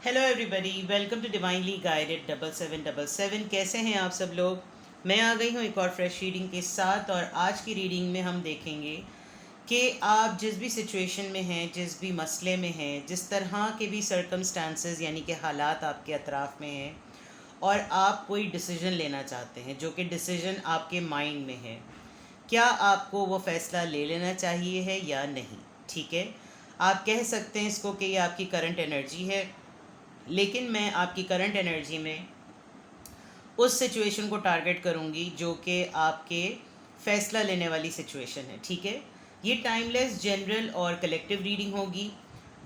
Hello everybody, welcome to divinely guided 7777। कैसे हैं आप सब लोग। मैं आ गई हूँ एक और फ्रेश रीडिंग के साथ। और आज की रीडिंग में हम देखेंगे कि आप जिस भी सिचुएशन में हैं, जिस भी मसले में हैं, जिस तरह के भी सर्कमस्टांसेस यानी कि हालात आपके अतराफ़ में हैं और आप कोई डिसीजन लेना चाहते हैं जो कि डिसीजन आपके माइंड में है, क्या आपको वो फ़ैसला ले लेना चाहिए है या नहीं। ठीक है, आप कह सकते हैं इसको कि ये आपकी करंट एनर्जी है, लेकिन मैं आपकी करंट एनर्जी में उस सिचुएशन को टारगेट करूंगी जो कि आपके फ़ैसला लेने वाली सिचुएशन है। ठीक है, ये टाइमलेस, जनरल और कलेक्टिव रीडिंग होगी।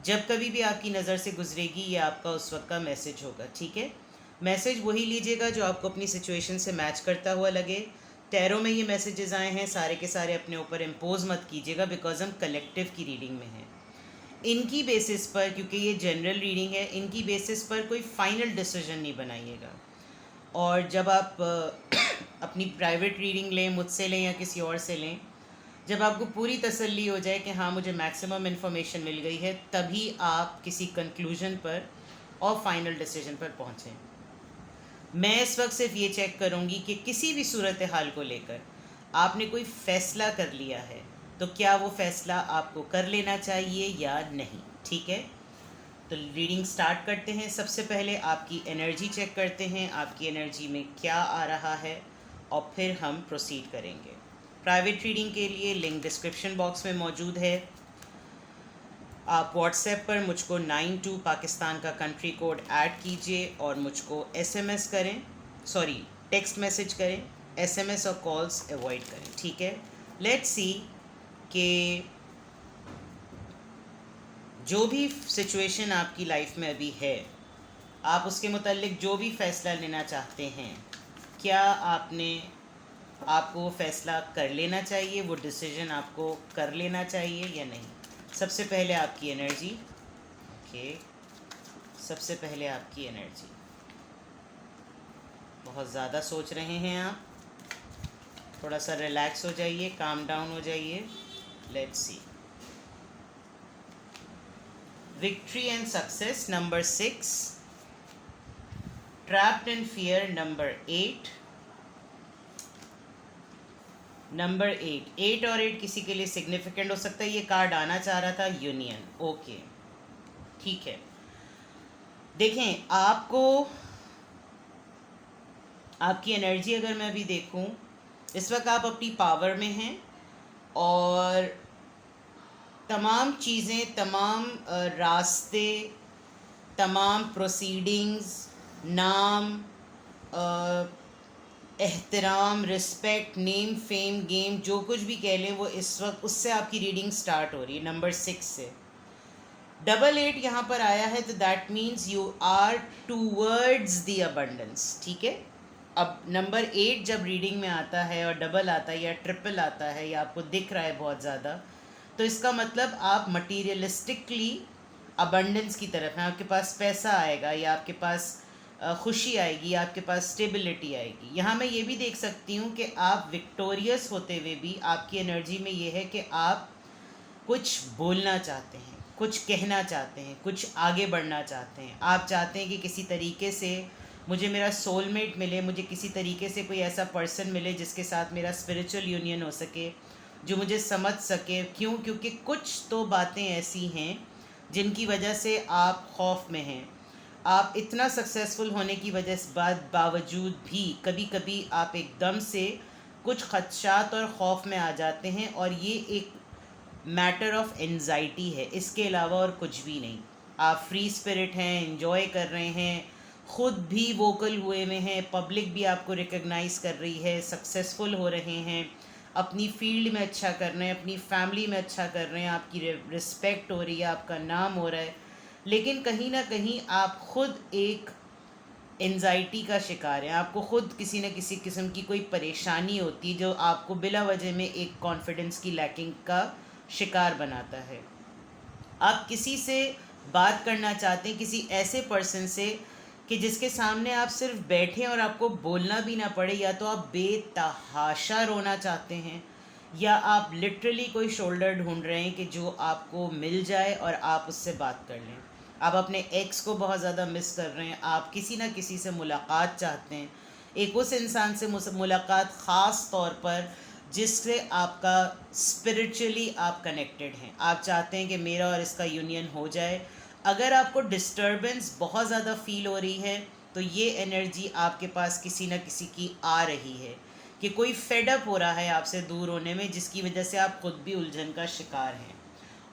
जब कभी भी आपकी नज़र से गुजरेगी ये आपका उस वक्त का मैसेज होगा। ठीक है, मैसेज वही लीजिएगा जो आपको अपनी सिचुएशन से मैच करता हुआ लगे। टैरो में ये मैसेजेस आए हैं, सारे के सारे अपने ऊपर इम्पोज मत कीजिएगा, बिकॉज हम कलेक्टिव की रीडिंग में हैं। इनकी बेसिस पर, क्योंकि ये जनरल रीडिंग है, इनकी बेसिस पर कोई फाइनल डिसीजन नहीं बनाइएगा। और जब आप अपनी प्राइवेट रीडिंग लें, मुझसे लें या किसी और से लें, जब आपको पूरी तसल्ली हो जाए कि हाँ मुझे मैक्सिमम इन्फॉर्मेशन मिल गई है, तभी आप किसी कंक्लूजन पर और फाइनल डिसीजन पर पहुँचें। मैं इस वक्त सिर्फ ये चेक करूँगी कि किसी भी सूरत हाल को लेकर आपने कोई फ़ैसला कर लिया है तो क्या वो फ़ैसला आपको कर लेना चाहिए या नहीं। ठीक है, तो रीडिंग स्टार्ट करते हैं। सबसे पहले आपकी एनर्जी चेक करते हैं, आपकी एनर्जी में क्या आ रहा है, और फिर हम प्रोसीड करेंगे। प्राइवेट रीडिंग के लिए लिंक डिस्क्रिप्शन बॉक्स में मौजूद है। आप व्हाट्सएप पर मुझको 92 पाकिस्तान का कंट्री कोड ऐड कीजिए और मुझको एसएमएस करें, सॉरी टेक्स्ट मैसेज करें। एसएमएस और कॉल्स अवॉइड करें। ठीक है, लेट्स सी कि जो भी सिचुएशन आपकी लाइफ में अभी है, आप उसके मुतालिक जो भी फ़ैसला लेना चाहते हैं, क्या आपको वो फ़ैसला कर लेना चाहिए, वो डिसीजन आपको कर लेना चाहिए या नहीं। सबसे पहले आपकी एनर्जी। ओके, सबसे पहले आपकी एनर्जी। बहुत ज़्यादा सोच रहे हैं आप, थोड़ा सा रिलैक्स हो जाइए, काम डाउन हो जाइए। Let's see. Victory and success number 6, trapped in fear number 8, number 8 और 8 किसी के लिए सिग्निफिकेंट हो सकता है। ये कार्ड आना चाह रहा था यूनियन। ओके, ठीक है। देखें, आपकी एनर्जी अगर मैं अभी देखूं, इस वक्त आप अपनी पावर में हैं और तमाम चीज़ें, तमाम रास्ते, तमाम प्रोसीडिंग्स, नाम, एहतराम, रिस्पेक्ट, नेम, फेम, गेम, जो कुछ भी कह लें, वो इस वक्त उससे आपकी रीडिंग स्टार्ट हो रही है नंबर 6 से। 8 यहाँ पर आया है तो that means you are towards the abundance. ठीक है, अब नंबर 8 जब रीडिंग में आता है और डबल आता है या ट्रिपल आता है या आपको दिख रहा है बहुत ज़्यादा, तो इसका मतलब आप मटीरियलिस्टिकली अबंडेंस की तरफ हैं। आपके पास पैसा आएगा या आपके पास खुशी आएगी, आपके पास स्टेबिलिटी आएगी। यहाँ मैं ये भी देख सकती हूँ कि आप विक्टोरियस होते हुए भी आपकी एनर्जी में ये है कि आप कुछ बोलना चाहते हैं, कुछ कहना चाहते हैं, कुछ आगे बढ़ना चाहते हैं। आप चाहते हैं कि किसी तरीके से मुझे मेरा सोलमेट मिले, मुझे किसी तरीके से कोई ऐसा पर्सन मिले जिसके साथ मेरा स्पिरिचुअल यूनियन हो सके, जो मुझे समझ सके। क्यों? क्योंकि कुछ तो बातें ऐसी हैं जिनकी वजह से आप खौफ में हैं। आप इतना सक्सेसफुल होने की बावजूद भी कभी कभी आप एकदम से कुछ खदशात और ख़ौफ में आ जाते हैं, और ये एक मैटर ऑफ एंजाइटी है, इसके अलावा और कुछ भी नहीं। आप फ्री स्पिरिट हैं, एंजॉय कर रहे हैं, ख़ुद भी वोकल हुए में हैं, पब्लिक भी आपको रिकग्नाइज़ कर रही है, सक्सेसफुल हो रहे हैं, अपनी फील्ड में अच्छा कर रहे हैं, अपनी फैमिली में अच्छा कर रहे हैं, आपकी रिस्पेक्ट हो रही है, आपका नाम हो रहा है। लेकिन कहीं ना कहीं आप ख़ुद एक एंजाइटी का शिकार हैं। आपको ख़ुद किसी न किसी किस्म की कोई परेशानी होती है जो आपको बिला वजह में एक कॉन्फिडेंस की लैकिंग का शिकार बनाता है। आप किसी से बात करना चाहते हैं, किसी ऐसे पर्सन से कि जिसके सामने आप सिर्फ बैठें और आपको बोलना भी ना पड़े, या तो आप बेतहाशा रोना चाहते हैं या आप लिटरली कोई शोल्डर ढूंढ रहे हैं कि जो आपको मिल जाए और आप उससे बात कर लें। आप अपने एक्स को बहुत ज़्यादा मिस कर रहे हैं, आप किसी ना किसी से मुलाकात चाहते हैं, एक उस इंसान से मुलाकात ख़ास तौर पर जिससे आपका स्पिरिचुअली आप कनेक्टेड हैं, आप चाहते हैं कि मेरा और इसका यूनियन हो जाए। अगर आपको डिस्टर्बेंस बहुत ज़्यादा फील हो रही है तो ये एनर्जी आपके पास किसी न किसी की आ रही है कि कोई फेडअप हो रहा है आपसे दूर होने में, जिसकी वजह से आप खुद भी उलझन का शिकार हैं।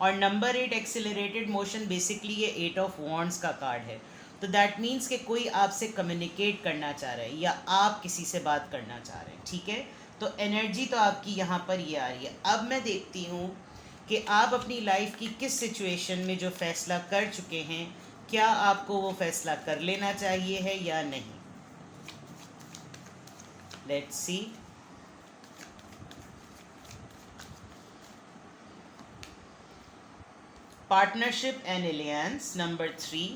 और नंबर 8 एक्सिलरेटेड मोशन, बेसिकली ये 8 ऑफ वॉन्ड्स का कार्ड है। तो दैट मीन्स कि कोई आपसे कम्युनिकेट करना चाह रहा है या आप किसी से बात करना चाह रहे हैं, ठीक है। तो एनर्जी तो आपकी यहाँ पर ये आ रही है। अब मैं देखती हूँ कि आप अपनी लाइफ की किस सिचुएशन में जो फ़ैसला कर चुके हैं, क्या आपको वो फ़ैसला कर लेना चाहिए है या नहीं। Let's see. Partnership and aliens number 3,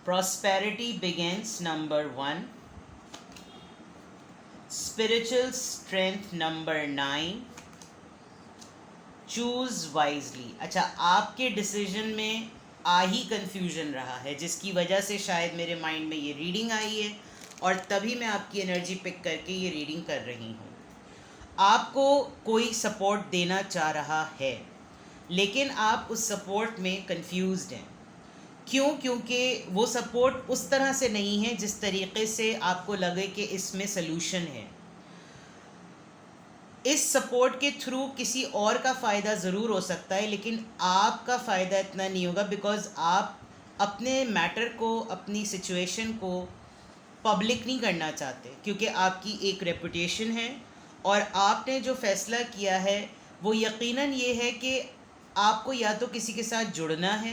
prosperity begins number 1, spiritual strength number 9, choose wisely। अच्छा, आपके डिसीजन में आ ही कन्फ्यूजन रहा है, जिसकी वजह से शायद मेरे माइंड में ये रीडिंग आई है और तभी मैं आपकी एनर्जी पिक करके ये रीडिंग कर रही हूँ। आपको कोई सपोर्ट देना चाह रहा है लेकिन आप उस सपोर्ट में कंफ्यूज्ड हैं। क्यों? क्योंकि वो सपोर्ट उस तरह से नहीं है जिस तरीके से आपको लगे कि इसमें सलूशन है। इस सपोर्ट के थ्रू किसी और का फ़ायदा ज़रूर हो सकता है लेकिन आपका फ़ायदा इतना नहीं होगा, बिकॉज़ आप अपने मैटर को, अपनी सिचुएशन को पब्लिक नहीं करना चाहते, क्योंकि आपकी एक रेपुटेशन है और आपने जो फ़ैसला किया है वो यकीनन ये है कि आपको या तो किसी के साथ जुड़ना है।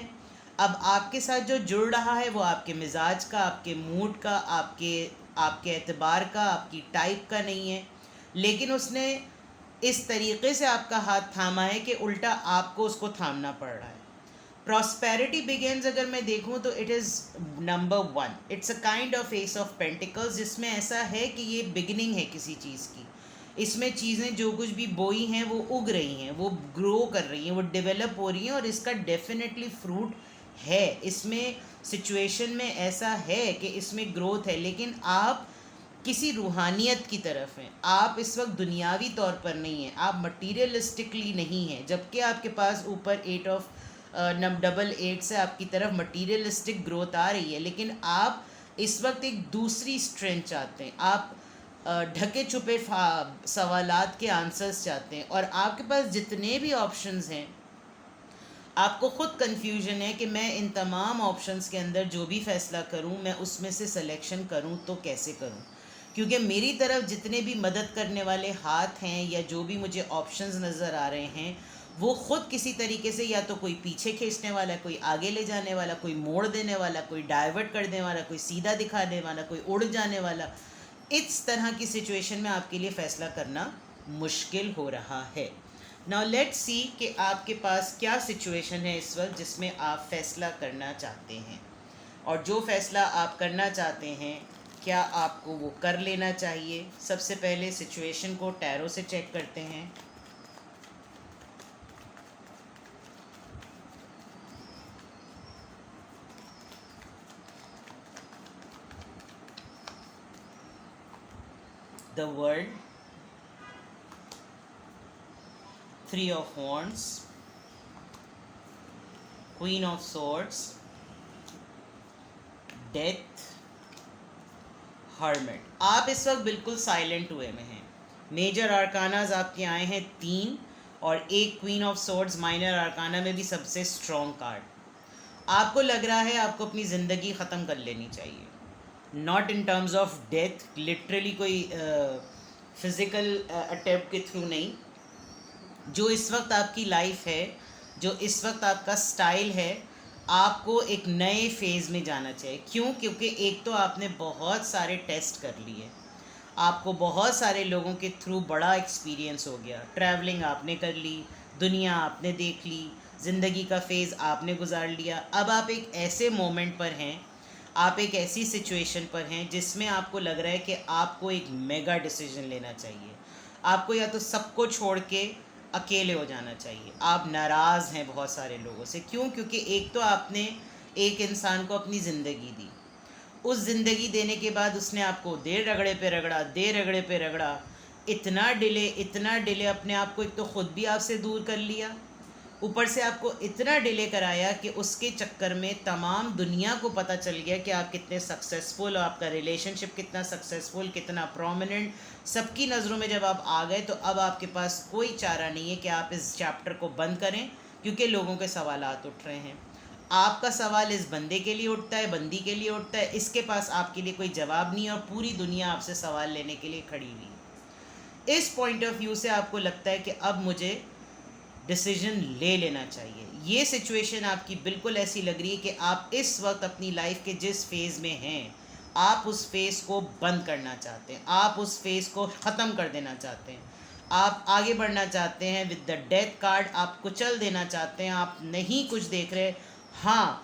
अब आपके साथ जो जुड़ रहा है वो आपके मिजाज का, आपके मूड का, आपके एतबार का, आपकी टाइप का नहीं है, लेकिन उसने इस तरीके से आपका हाथ थामा है कि उल्टा आपको उसको थामना पड़ रहा है। प्रॉस्पेरिटी बिगिंस अगर मैं देखूं तो it is number 1, it's a kind of S of pentacles, जिसमें ऐसा है कि ये बिगिनिंग है किसी चीज़ की। इसमें चीज़ें जो कुछ भी बोई हैं वो उग रही हैं, वो ग्रो कर रही हैं, वो डेवलप हो रही हैं और इसका डेफिनेटली फ्रूट है। इसमें सिचुएशन में ऐसा है कि इसमें ग्रोथ है, लेकिन आप किसी रूहानियत की तरफ हैं। आप इस वक्त दुनियावी तौर पर नहीं हैं, आप मटीरियलिस्टिकली नहीं हैं, जबकि आपके पास ऊपर 8 ऑफ डबल 8 से आपकी तरफ मटीरियलिस्टिक ग्रोथ आ रही है, लेकिन आप इस वक्त एक दूसरी स्ट्रेंथ चाहते हैं। आप ढके छुपे सवालात के आंसर्स चाहते हैं और आपके पास जितने भी ऑप्शंस हैं आपको ख़ुद कन्फ्यूजन है कि मैं इन तमाम ऑप्शंस के अंदर जो भी फ़ैसला करूं मैं उसमें से सिलेक्शन करूं तो कैसे करूं, क्योंकि मेरी तरफ जितने भी मदद करने वाले हाथ हैं या जो भी मुझे ऑप्शंस नज़र आ रहे हैं वो ख़ुद किसी तरीके से या तो कोई पीछे खींचने वाला, कोई आगे ले जाने वाला, कोई मोड़ देने वाला, कोई डाइवर्ट कर देने वाला, कोई सीधा दिखाने वाला, कोई उड़ जाने वाला। इस तरह की सिचुएशन में आपके लिए फ़ैसला करना मुश्किल हो रहा है। नाउ लेट्स सी कि आपके पास क्या सिचुएशन है इस वक्त जिसमें आप फ़ैसला करना चाहते हैं, और जो फ़ैसला आप करना चाहते हैं क्या आपको वो कर लेना चाहिए। सबसे पहले सिचुएशन को टैरो से चेक करते हैं। The world, 3 of Wands, Queen of Swords, Death, Hermit। आप इस वक्त बिल्कुल साइलेंट हुए में हैं। मेजर आर्कानाज आपके आए हैं 3 और एक क्वीन ऑफ सोर्ड्स माइनर आर्काना में भी सबसे स्ट्रॉन्ग कार्ड। आपको लग रहा है आपको अपनी ज़िंदगी ख़त्म कर लेनी चाहिए, not in terms of death, literally कोई फिज़िकल अटैम्प्ट के थ्रू नहीं। जो इस वक्त आपकी लाइफ है, जो इस वक्त आपका स्टाइल है, आपको एक नए फेज़ में जाना चाहिए। क्यों? क्योंकि एक तो आपने बहुत सारे टेस्ट कर लिए, आपको बहुत सारे लोगों के थ्रू बड़ा एक्सपीरियंस हो गया, ट्रैवलिंग आपने कर ली, दुनिया आपने देख ली, ज़िंदगी का फ़ेज़ आपने गुजार लिया। अब आप एक ऐसे मोमेंट पर हैं, आप एक ऐसी सिचुएशन पर हैं जिसमें आपको लग रहा है कि आपको एक मेगा डिसीजन लेना चाहिए। आपको या तो सबको छोड़ के अकेले हो जाना चाहिए। आप नाराज़ हैं बहुत सारे लोगों से, क्यों? क्योंकि एक तो आपने एक इंसान को अपनी ज़िंदगी दी, उस ज़िंदगी देने के बाद उसने आपको दे रगड़े पे रगड़ा, दे रगड़े पे रगड़ा, इतना डिले अपने आप को एक तो ख़ुद भी आपसे दूर कर लिया, ऊपर से आपको इतना डिले कराया कि उसके चक्कर में तमाम दुनिया को पता चल गया कि आप कितने सक्सेसफुल, आपका रिलेशनशिप कितना सक्सेसफुल, कितना प्रोमिनेंट, सबकी नज़रों में जब आप आ गए तो अब आपके पास कोई चारा नहीं है कि आप इस चैप्टर को बंद करें, क्योंकि लोगों के सवालात उठ रहे हैं। आपका सवाल इस बंदे के लिए उठता है, बंदी के लिए उठता है, इसके पास आपके लिए कोई जवाब नहीं है और पूरी दुनिया आपसे सवाल लेने के लिए खड़ी हुई है। इस पॉइंट ऑफ व्यू से आपको लगता है कि अब मुझे डिसीजन ले लेना चाहिए। ये सिचुएशन आपकी बिल्कुल ऐसी लग रही है कि आप इस वक्त अपनी लाइफ के जिस फेज़ में हैं, आप उस फेज़ को बंद करना चाहते हैं, आप उस फेज़ को ख़त्म कर देना चाहते हैं, आप आगे बढ़ना चाहते हैं। विद द डेथ कार्ड आप कुचल देना चाहते हैं, आप नहीं कुछ देख रहे। हाँ,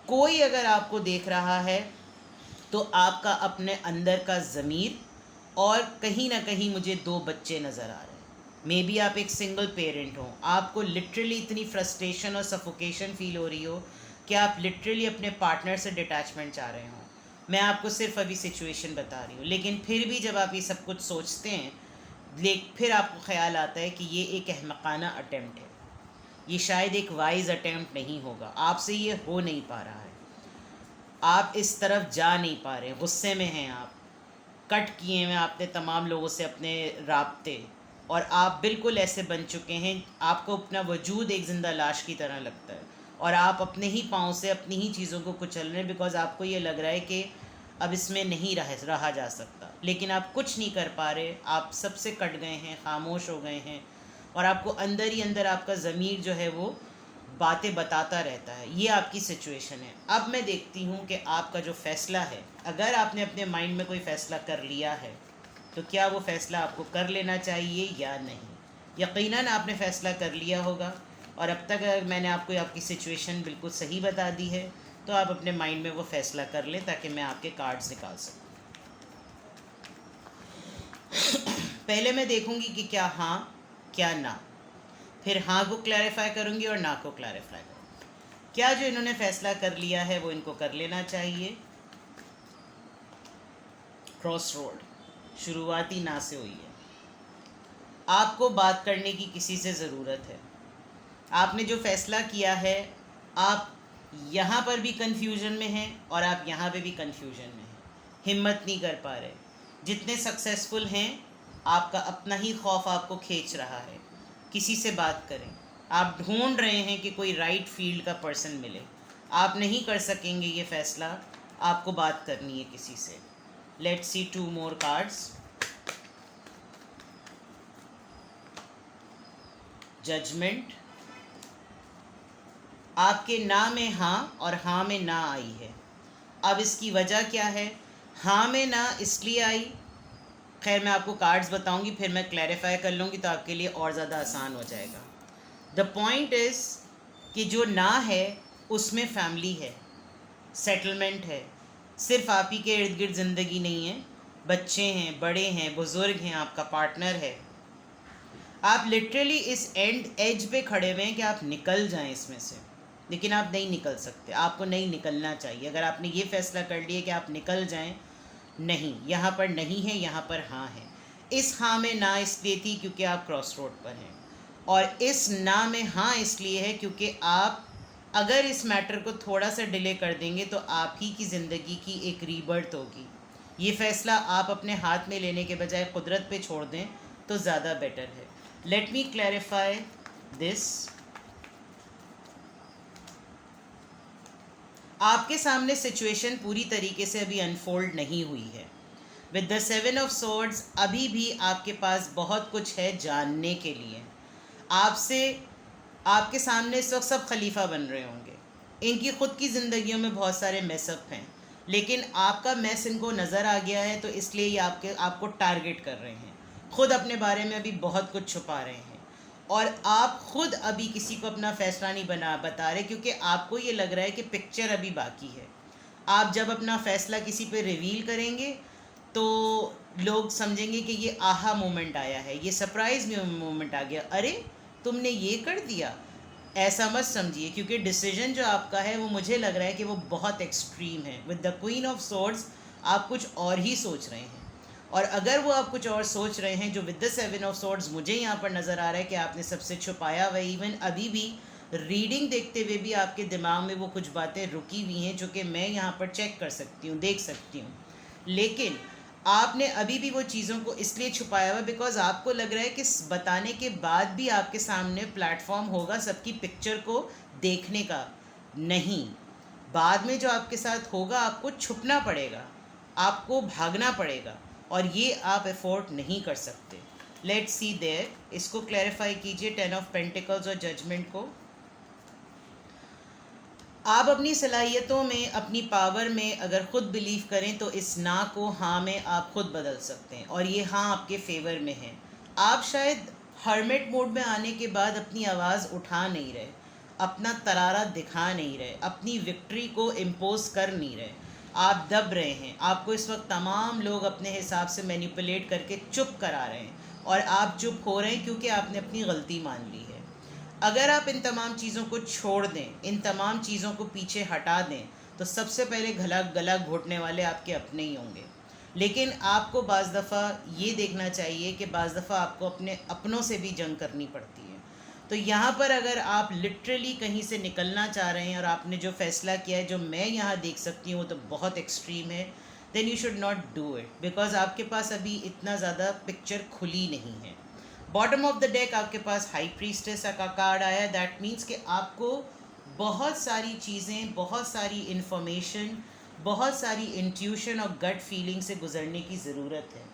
कोई अगर आपको देख रहा है तो आपका अपने अंदर का ज़मीर, और कहीं ना कहीं मुझे 2 बच्चे नज़र आ रहे हैं। मे बी आप एक सिंगल पेरेंट हो, आपको लिटरली इतनी फ्रस्ट्रेशन और सफोकेशन फील हो रही हो कि आप लिटरली अपने पार्टनर से डिटैचमेंट चाह रहे हो। मैं आपको सिर्फ अभी सिचुएशन बता रही हूँ, लेकिन फिर भी जब आप ये सब कुछ सोचते हैं, फिर आपको ख्याल आता है कि ये एक अहमकाना अटेम्प्ट है, ये शायद एक वाइज अटेम्प्ट नहीं होगा, आपसे ये हो नहीं पा रहा है, आप इस तरफ जा नहीं पा रहे, गुस्से में हैं आप, कट किए हैं आपने तमाम लोगों से अपने राब्ते, और आप बिल्कुल ऐसे बन चुके हैं, आपको अपना वजूद एक ज़िंदा लाश की तरह लगता है और आप अपने ही पाँव से अपनी ही चीज़ों को कुचल रहे हैं, बिकॉज़ आपको ये लग रहा है कि अब इसमें नहीं रहा जा सकता, लेकिन आप कुछ नहीं कर पा रहे, आप सबसे कट गए हैं, खामोश हो गए हैं, और आपको अंदर ही अंदर आपका ज़मीर जो है वो बातें बताता रहता है। ये आपकी सिचुएशन है। अब मैं देखती हूँ कि आपका जो फ़ैसला है, अगर आपने अपने माइंड में कोई फ़ैसला कर लिया है तो क्या वो फ़ैसला आपको कर लेना चाहिए या नहीं। यकीनन आपने फ़ैसला कर लिया होगा, और अब तक अगर मैंने आपको आपकी सिचुएशन बिल्कुल सही बता दी है तो आप अपने माइंड में वो फ़ैसला कर लें ताकि मैं आपके कार्ड्स निकाल सकूँ। पहले मैं देखूंगी कि क्या हाँ क्या ना, फिर हाँ को क्लैरिफाई करूंगी और ना को क्लैरिफाई करूंगी। क्या जो इन्होंने फ़ैसला कर लिया है वो इनको कर लेना चाहिए। क्रॉस रोड शुरुआती ना से हुई है। आपको बात करने की किसी से ज़रूरत है। आपने जो फ़ैसला किया है, आप यहाँ पर भी कन्फ्यूजन में हैं और आप यहाँ पे भी कन्फ्यूजन में हैं, हिम्मत नहीं कर पा रहे। जितने सक्सेसफुल हैं, आपका अपना ही खौफ आपको खींच रहा है। किसी से बात करें, आप ढूंढ रहे हैं कि कोई राइट फील्ड का पर्सन मिले, आप नहीं कर सकेंगे ये फ़ैसला, आपको बात करनी है किसी से। Let's see 2 more cards. Judgement. आपके ना में हाँ और हाँ में ना आई है। अब इसकी वजह क्या है? हाँ में ना इसलिए आई, खैर मैं आपको कार्ड्स बताऊंगी, फिर मैं क्लैरिफाई कर लूँगी तो आपके लिए और ज़्यादा आसान हो जाएगा। द पॉइंट इज़ कि जो ना है उसमें फैमिली है, सेटलमेंट है, सिर्फ आप ही के इर्द गिर्द ज़िंदगी नहीं है, बच्चे हैं, बड़े हैं, बुज़ुर्ग हैं, आपका पार्टनर है। आप लिटरली इस एज पे खड़े हुए हैं कि आप निकल जाएं इसमें से, लेकिन आप नहीं निकल सकते, आपको नहीं निकलना चाहिए। अगर आपने ये फ़ैसला कर लिया कि आप निकल जाएं, नहीं, यहाँ पर नहीं है, यहाँ पर हाँ है। इस हाँ में ना इसलिए थी क्योंकि आप क्रॉस रोड पर हैं, और इस ना में हाँ इसलिए है क्योंकि आप अगर इस मैटर को थोड़ा सा डिले कर देंगे तो आप ही की ज़िंदगी की एक रीबर्थ होगी। ये फ़ैसला आप अपने हाथ में लेने के बजाय कुदरत पे छोड़ दें तो ज़्यादा बेटर है। Let me clarify this. आपके सामने सिचुएशन पूरी तरीके से अभी अनफोल्ड नहीं हुई है। विद द 7 of Swords अभी भी आपके पास बहुत कुछ है जानने के लिए। आपके सामने इस वक्त सब खलीफा बन रहे होंगे, इनकी ख़ुद की ज़िंदगियों में बहुत सारे मैसअप हैं, लेकिन आपका मैस इनको नज़र आ गया है तो इसलिए ये आपको टारगेट कर रहे हैं। ख़ुद अपने बारे में अभी बहुत कुछ छुपा रहे हैं, और आप ख़ुद अभी किसी को अपना फ़ैसला नहीं बता रहे क्योंकि आपको ये लग रहा है कि पिक्चर अभी बाकी है। आप जब अपना फ़ैसला किसी पे रिवील करेंगे तो लोग समझेंगे कि ये आहा मोमेंट आया है, ये सरप्राइज़ मोमेंट आ गया, अरे तुमने ये कर दिया, ऐसा मत समझिए, क्योंकि डिसीजन जो आपका है वो मुझे लग रहा है कि वो बहुत एक्सट्रीम है। With the queen of swords आप कुछ और ही सोच रहे हैं, और अगर वो आप कुछ और सोच रहे हैं, जो with the seven of swords मुझे यहाँ पर नज़र आ रहा है कि आपने सबसे छुपाया हुआ, इवन अभी भी रीडिंग देखते हुए भी आपके दिमाग में वो कुछ बातें रुकी हुई हैं जो कि मैं यहाँ पर चेक कर सकती हूँ, देख सकती हूँ। लेकिन आपने अभी भी वो चीज़ों को इसलिए छुपाया हुआ बिकॉज आपको लग रहा है कि बताने के बाद भी आपके सामने प्लेटफॉर्म होगा सबकी पिक्चर को देखने का। नहीं, बाद में जो आपके साथ होगा आपको छुपना पड़ेगा, आपको भागना पड़ेगा, और ये आप एफोर्ड नहीं कर सकते। लेट्स सी देयर, इसको क्लैरिफाई कीजिए, 10 ऑफ पेंटिकल्स और जजमेंट को। आप अपनी सलाहियतों में, अपनी पावर में अगर ख़ुद बिलीव करें तो इस ना को हाँ में आप ख़ुद बदल सकते हैं, और ये हाँ आपके फेवर में है। आप शायद हर्मिट मोड में आने के बाद अपनी आवाज़ उठा नहीं रहे, अपना तरारा दिखा नहीं रहे, अपनी विक्ट्री को इम्पोज कर नहीं रहे, आप दब रहे हैं। आपको इस वक्त तमाम लोग अपने हिसाब से मैनिपुलेट करके चुप करा रहे हैं, और आप चुप हो रहे हैं क्योंकि आपने अपनी गलती मान ली है। अगर आप इन तमाम चीज़ों को छोड़ दें, इन तमाम चीज़ों को पीछे हटा दें, तो सबसे पहले गला घोटने वाले आपके अपने ही होंगे। लेकिन आपको बाज़ दफ़ा ये देखना चाहिए कि बाज़ दफ़ा आपको अपने अपनों से भी जंग करनी पड़ती है। तो यहाँ पर अगर आप लिटरली कहीं से निकलना चाह रहे हैं और आपने जो फ़ैसला किया है, जो मैं यहाँ देख सकती हूँ, वो तो बहुत एक्सट्रीम है, then you should not do it, because आपके पास अभी इतना ज़्यादा पिक्चर खुली नहीं है। बॉटम ऑफ द डेक आपके पास हाई प्रीस्टेस का कार्ड आया। दैट मीन्स कि आपको बहुत सारी चीज़ें, बहुत सारी इन्फॉर्मेशन, बहुत सारी इंट्यूशन और गट फीलिंग से गुजरने की ज़रूरत है।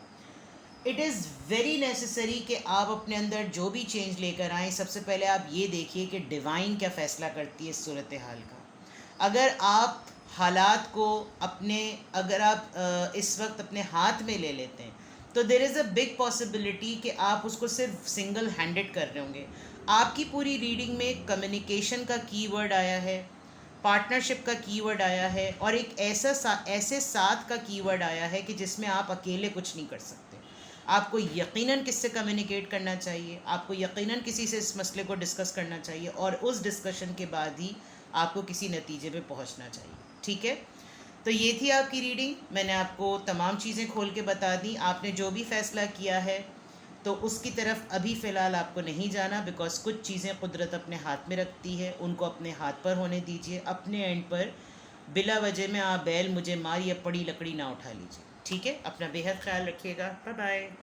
इट इज़ वेरी नेसेसरी कि आप अपने अंदर जो भी चेंज लेकर आएँ, सबसे पहले आप ये देखिए कि डिवाइन क्या फ़ैसला करती है इस सूरत हाल का। अगर आप हालात को अगर आप इस वक्त अपने हाथ में ले लेते हैं, तो there is a big possibility कि आप उसको सिर्फ सिंगल हैंडेड कर रहे होंगे। आपकी पूरी रीडिंग में कम्युनिकेशन का कीवर्ड आया है, पार्टनरशिप का कीवर्ड आया है, और एक ऐसे साथ का कीवर्ड आया है कि जिसमें आप अकेले कुछ नहीं कर सकते। आपको यकीनन किससे कम्युनिकेट करना चाहिए, आपको यकीनन किसी से इस मसले को डिस्कस करना चाहिए, और उस डिस्कशन के बाद ही आपको किसी नतीजे पे पहुंचना चाहिए। ठीक है, तो ये थी आपकी रीडिंग। मैंने आपको तमाम चीज़ें खोल के बता दी। आपने जो भी फ़ैसला किया है तो उसकी तरफ अभी फ़िलहाल आपको नहीं जाना, बिकॉज कुछ चीज़ें कुदरत अपने हाथ में रखती है, उनको अपने हाथ पर होने दीजिए। अपने एंड पर बिला वजह में आप बैल मुझे मार या पड़ी लकड़ी ना उठा लीजिए। ठीक है, अपना बेहद ख्याल रखिएगा। Bye bye.